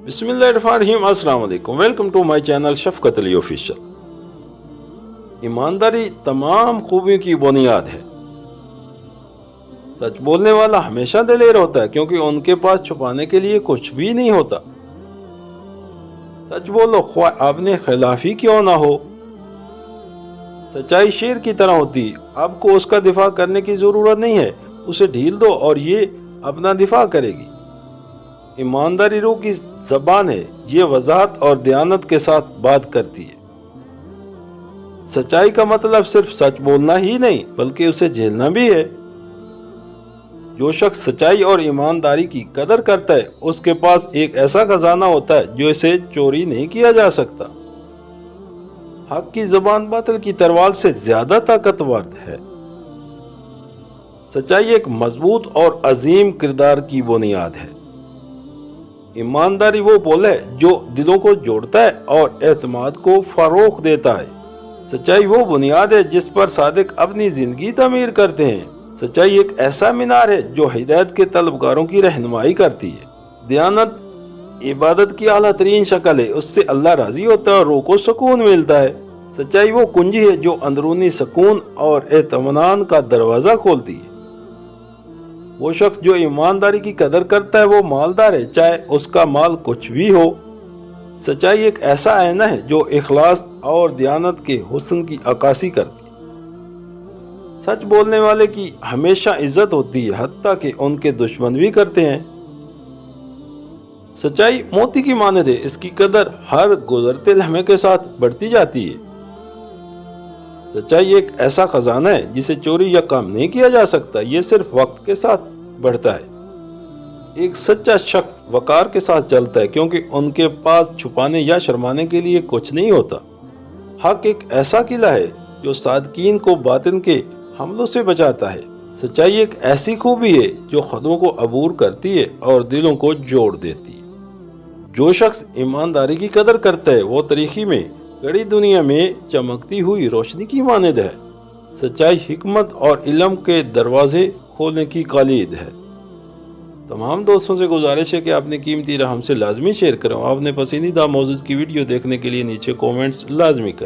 बिस्मिल्लाहिर्रहमानिर्रहीम। अस्सलाम वालेकुम। Welcome to my channel Shafqat Ali official. ईमानदारी तमाम खूबियों की बुनियाद है। सच बोलने वाला हमेशा दिलेर होता है क्योंकि उनके पास छुपाने के लिए कुछ भी नहीं होता। सच बोलो, ख्वाह आपने खिलाफी क्यों ना हो। सच्चाई शेर की तरह होती, आपको उसका दिफा करने की जरूरत नहीं है। उसे ढील दो और ये अपना दिफा करेगी। ईमानदारी रूह की जबान है, ये वजाहत और दयानत के साथ बात करती है। सच्चाई का मतलब सिर्फ सच बोलना ही नहीं बल्कि उसे झेलना भी है। जो शख्स सच्चाई और ईमानदारी की कदर करता है उसके पास एक ऐसा खजाना होता है जो इसे चोरी नहीं किया जा सकता। हक की जबान बातिल की तलवार से ज्यादा ताकतवर है। सच्चाई एक मजबूत और अजीम किरदार की बुनियाद है। ईमानदारी वो पुल है जो दिलों को जोड़ता है और एतमाद को फरोग देता है। सच्चाई वो बुनियाद है जिस पर सादिक अपनी जिंदगी तामीर करते हैं। सच्चाई एक ऐसा मीनार है जो हिदायत के तलबगारों की रहनुमाई करती है। दयानत इबादत की आला तरीन शक्ल है, उससे अल्लाह राजी होता है और रूह को सुकून मिलता है। सच्चाई वो कुंजी है जो अंदरूनी सुकून और इत्मीनान का दरवाजा खोलती है। वो शख्स जो ईमानदारी की कदर करता है वो मालदार है, चाहे उसका माल कुछ भी हो। सच्चाई एक ऐसा आईना है जो इखलास और दयानत के हुस्न की अक्कासी करती है। सच बोलने वाले की हमेशा इज्जत होती है, हत्ता कि उनके दुश्मन भी करते हैं। सच्चाई मोती की मानद है, इसकी कदर हर गुजरते लम्हे के साथ बढ़ती जाती है। सच्चाई एक ऐसा खजाना है जिसे चोरी या कम नहीं किया जा सकता, ये सिर्फ वक्त के साथ बढ़ता है। एक सच्चा शख्स वकार के साथ चलता है क्योंकि उनके पास छुपाने या शर्माने के लिए कुछ नहीं होता। हक एक ऐसा किला है जो सादकीन को बातिन के हमलों से बचाता है। सच्चाई एक ऐसी खूबी है जो खुदों को अबूर करती है और दिलों को जोड़ देती है। जो शख्स ईमानदारी की कदर करता है वो तरीखी में गड़ी दुनिया में चमकती हुई रोशनी की मानद है। सच्चाई हिकमत और इल्म के दरवाजे खोलने की कालिद है। तमाम दोस्तों से गुजारिश है कि आपने कीमती राह हमसे लाजमी शेयर करें। आपने पसंदीदा मौजूद की वीडियो देखने के लिए नीचे कमेंट्स लाजमी करें।